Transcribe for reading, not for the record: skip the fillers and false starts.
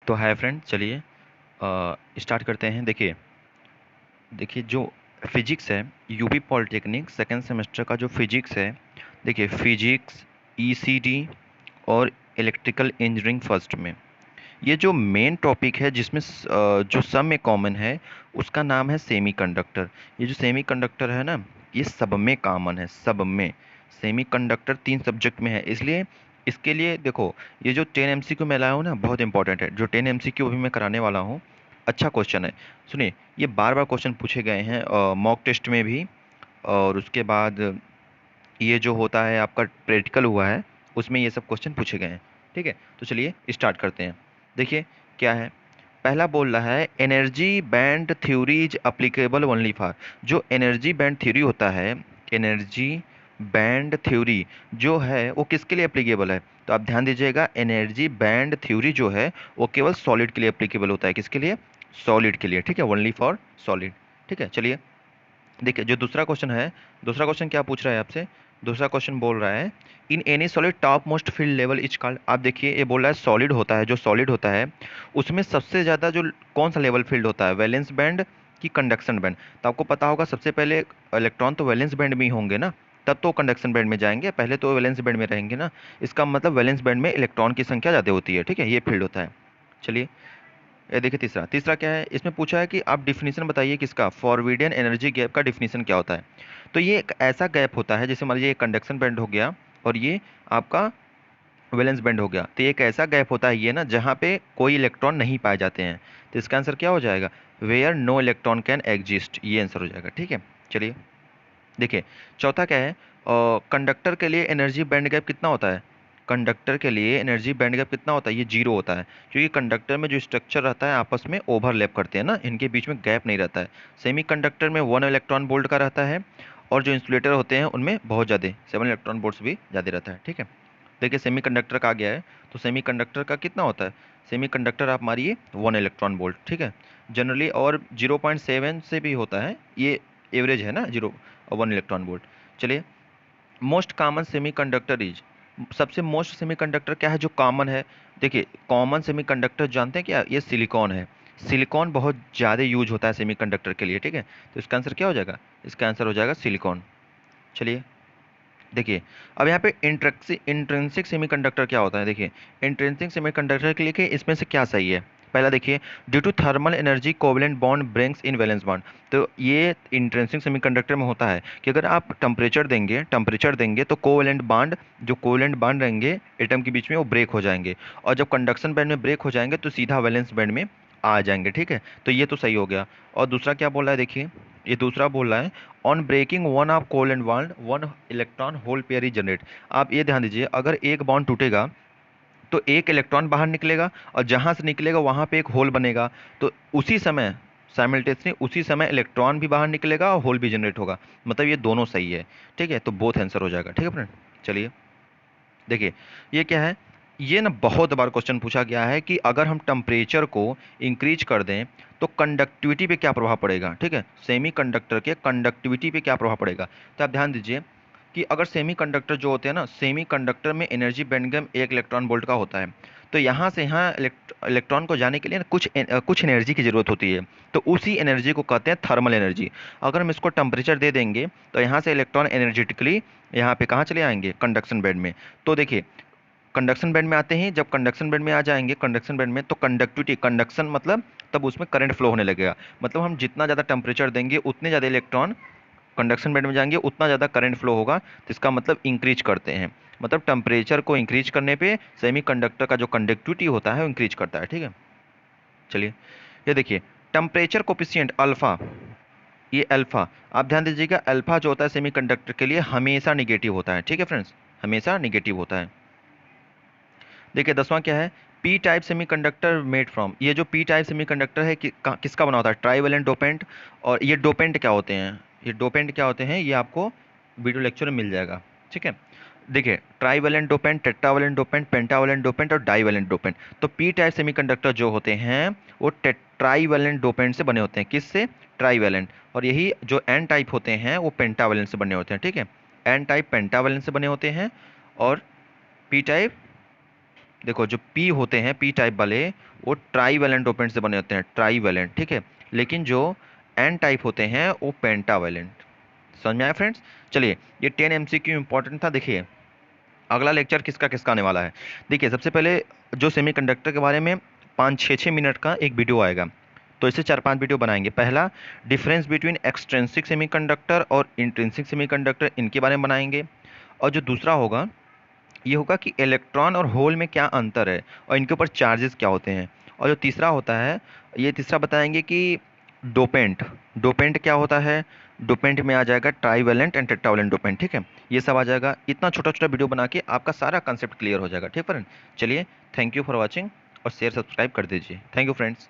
तो hi friend, चलिए start करते हैं। देखिए देखिए जो फिजिक्स है, यूपी पॉलिटेक्निक सेकेंड सेमेस्टर का जो फिजिक्स है, देखिए फिजिक्स, ईसीडी और इलेक्ट्रिकल इंजीनियरिंग फर्स्ट में ये जो मेन टॉपिक है जिसमें जो सब में कॉमन है उसका नाम है सेमीकंडक्टर। ये जो सेमीकंडक्टर है ना, ये सब में कॉमन है, सब में। सेमीकंडक्टर 3 सब्जेक्ट में है, इसलिए इसके लिए देखो, ये जो 10 एमसीक्यू मैं लाया हूँ ना, बहुत इंपॉर्टेंट है। जो 10 एमसीक्यू अभी मैं कराने वाला हूँ, अच्छा क्वेश्चन है। सुनिए, ये बार बार क्वेश्चन पूछे गए हैं मॉक टेस्ट में भी, और उसके बाद ये जो होता है आपका प्रैक्टिकल हुआ है उसमें ये सब क्वेश्चन पूछे गए हैं। ठीक है, तो चलिए स्टार्ट करते हैं। देखिए क्या है, पहला बोल रहा है energy band theory is applicable only for. जो एनर्जी बैंड थ्योरी होता है, एनर्जी बैंड थ्योरी जो है वो किसके लिए एप्लीकेबल है? तो आप ध्यान दीजिएगा, एनर्जी बैंड थ्योरी जो है वो केवल सॉलिड के लिए एप्लीकेबल होता है। किसके लिए? सॉलिड के लिए। ठीक है, ओनली फॉर सॉलिड। ठीक है, चलिए देखिए जो दूसरा क्वेश्चन है, दूसरा क्वेश्चन क्या पूछ रहा है आपसे? दूसरा क्वेश्चन बोल रहा है in any solid top most field level is called. आप देखिए, ये बोल रहा है सॉलिड होता है, जो सॉलिड होता है उसमें सबसे ज़्यादा जो कौन सा लेवल फील्ड होता है, वैलेंस बैंड की कंडक्शन बैंड? तो आपको पता होगा सबसे पहले इलेक्ट्रॉन तो वैलेंस बैंड में ही होंगे ना, तब तो कंडक्शन बैंड में जाएंगे, पहले तो वैलेंस बैंड में रहेंगे ना। इसका मतलब वैलेंस बैंड में इलेक्ट्रॉन की संख्या ज़्यादा होती है। ठीक है, ये फील्ड होता है। चलिए ये देखिए तीसरा, तीसरा क्या है, इसमें पूछा है कि आप डिफिनीशन बताइए किसका, फॉरवर्डियन एनर्जी गैप का डिफिनीशन क्या होता है? तो ये एक ऐसा गैप होता है, जैसे मान लीजिए एक कंडक्शन बैंड हो गया और ये आपका वैलेंस बैंड हो गया, तो ये एक ऐसा गैप होता है ये ना, जहाँ पे कोई इलेक्ट्रॉन नहीं पाए जाते हैं। तो इसका आंसर क्या हो जाएगा? Where no electron can exist, ये आंसर हो जाएगा। ठीक है, चलिए देखिए चौथा क्या है, कंडक्टर के लिए एनर्जी बैंड गैप कितना होता है? कंडक्टर के लिए एनर्जी बैंड गैप कितना होता है? ये जीरो होता है, क्योंकि कंडक्टर में जो स्ट्रक्चर रहता है आपस में ओवरलैप करते हैं ना, इनके बीच में गैप नहीं रहता है। सेमी कंडक्टर में 1 इलेक्ट्रॉन वोल्ट का रहता है, और जो इंसुलेटर होते हैं उनमें बहुत ज़्यादा 7 इलेक्ट्रॉन वोल्ट्स भी ज़्यादा रहता है। ठीक है, देखिए सेमी कंडक्टर का आ गया है, तो सेमी कंडक्टर का कितना होता है? सेमी कंडक्टर आप मारिए 1 इलेक्ट्रॉन वोल्ट। ठीक है, जनरली और 0.7 से भी होता है, ये एवरेज है ना, 1 इलेक्ट्रॉन वोल्ट। चलिए मोस्ट कॉमन सेमीकंडक्टर इज, सबसे मोस्ट सेमीकंडक्टर क्या है जो कॉमन है? देखिए कॉमन सेमीकंडक्टर जानते हैं क्या? ये सिलिकॉन है। सिलिकॉन बहुत ज़्यादा यूज होता है सेमीकंडक्टर के लिए। ठीक है, तो इसका आंसर क्या हो जाएगा? इसका आंसर हो जाएगा सिलिकॉन। चलिए देखिए, अब यहाँ पे इंट्रिंसिक सेमीकंडक्टर क्या होता है? देखिए इंट्रिंसिक सेमीकंडक्टर के लिए कि इसमें से क्या सही है? पहला देखिए, due to thermal energy covalent bond brings in valence bond. तो ये इंट्रिंसिक सेमीकंडक्टर में होता है कि अगर आप टेम्परेचर देंगे तो कोवलेंट बॉन्ड, जो कोवलेंट बॉन्ड रहेंगे एटम के बीच में, वो ब्रेक हो जाएंगे, और जब कंडक्शन बैंड में ब्रेक हो जाएंगे तो सीधा वैलेंस बैंड में आ जाएंगे। ठीक है, तो ये तो सही हो गया। और दूसरा क्या बोल रहा है? देखिए ये दूसरा बोल रहा है on breaking one of covalent bond 1 electron hole pair is generate. आप ये ध्यान दीजिए, अगर एक बॉन्ड टूटेगा तो एक इलेक्ट्रॉन बाहर निकलेगा, और जहां से निकलेगा वहां पे एक होल बनेगा, तो उसी समय साइमल्टेनियसली उसी समय इलेक्ट्रॉन भी बाहर निकलेगा और होल भी जनरेट होगा। मतलब ये दोनों सही है। ठीक है, तो बोथ आंसर हो जाएगा। ठीक है फ्रेंड, चलिए देखिए ये क्या है, ये ना बहुत बार क्वेश्चन पूछा गया है कि अगर हम टेम्परेचर को इंक्रीज कर दें तो कंडक्टिविटी पे क्या प्रभाव पड़ेगा। ठीक है, सेमी कंडक्टर के कंडक्टिविटी पे क्या प्रभाव पड़ेगा? तो आप ध्यान दीजिए कि अगर सेमी कंडक्टर जो होते हैं ना, सेमी कंडक्टर में energy band gap 1 electron volt का होता है, तो यहाँ से यहाँ इलेक्ट्रॉन को जाने के लिए ना कुछ एनर्जी की ज़रूरत होती है, तो उसी एनर्जी को कहते हैं थर्मल एनर्जी। अगर हम इसको टेम्परेचर दे देंगे तो यहाँ से इलेक्ट्रॉन एनर्जेटिकली यहाँ पे कहाँ चले आएंगे? कंडक्शन बैंड में। तो देखिए कंडक्शन बैंड में आते हैं, जब कंडक्शन बैंड में आ जाएंगे, कंडक्शन बैंड में, तो कंडक्टिविटी, कंडक्शन मतलब तब उसमें करंट फ्लो होने लगेगा। मतलब हम जितना ज़्यादा टेम्परेचर देंगे उतने ज़्यादा इलेक्ट्रॉन कंडक्शन बैंड में जाएंगे, उतना ज़्यादा करंट फ्लो होगा। तो इसका मतलब इंक्रीज करते हैं, मतलब टेम्परेचर को इंक्रीज करने पे सेमी कंडक्टर का जो कंडक्टिविटी होता है वो इंक्रीज करता है। ठीक है, चलिए ये देखिए टेम्परेचर कोफिशिएंट अल्फा, ये अल्फा, आप ध्यान दीजिएगा अल्फा जो होता है सेमी कंडक्टर के लिए हमेशा निगेटिव होता है। ठीक है फ्रेंड्स, हमेशा निगेटिव होता है। देखिए 10वां क्या है, P type semiconductor made from. ये जो पी टाइप सेमीकंडक्टर है किसका बना होता है? Trivalent dopant. और ये डोपेंट क्या होते हैं? ये डोपेंट क्या होते हैं ये आपको वीडियो लेक्चर में मिल जाएगा। ठीक है, देखिए trivalent dopant, tetravalent dopant, pentavalent dopant और डाइवेलेंट डोपेंट। तो पी टाइप सेमीकंडक्टर जो होते हैं वो ट्राइवेलेंट डोपेंट से बने होते हैं। किससे? ट्राइवेलेंट। और यही जो एन टाइप होते हैं वो पेंटावेलेंट से बने होते हैं। ठीक है, एन टाइप पेंटावेलेंट से बने होते हैं, और पी टाइप देखो जो पी होते हैं, पी टाइप वाले, वो ट्राई वैलेंट डोपेंट से बने होते हैं, ट्राई वैलेंट, ठीक है। लेकिन जो एन टाइप होते हैं वो पेंटा वैलेंट। समझ में आया फ्रेंड्स? चलिए, ये 10 एमसीक्यू इंपॉर्टेंट था। देखिए अगला लेक्चर किसका किसका आने वाला है। देखिए सबसे पहले जो सेमीकंडक्टर के बारे में 5-6 मिनट का एक वीडियो आएगा, तो इससे 4-5 वीडियो बनाएंगे। पहला, डिफरेंस बिटवीन एक्सट्रिंसिक सेमीकंडक्टर और इंट्रिंसिक सेमीकंडक्टर, इनके बारे में बनाएंगे। और जो दूसरा होगा, ये होगा कि इलेक्ट्रॉन और होल में क्या अंतर है और इनके ऊपर चार्जेस क्या होते हैं। और जो तीसरा होता है, ये तीसरा बताएंगे कि डोपेंट, डोपेंट क्या होता है। डोपेंट में आ जाएगा ट्राईवैलेंट एंड टेट्रावैलेंट डोपेंट, ठीक है। ये सब आ जाएगा। इतना छोटा छोटा वीडियो बना के आपका सारा कंसेप्ट क्लियर हो जाएगा, ठीक है फ्रेंड। चलिए, थैंक यू फॉर वॉचिंग और शेयर सब्सक्राइब कर दीजिए। Thank you friends.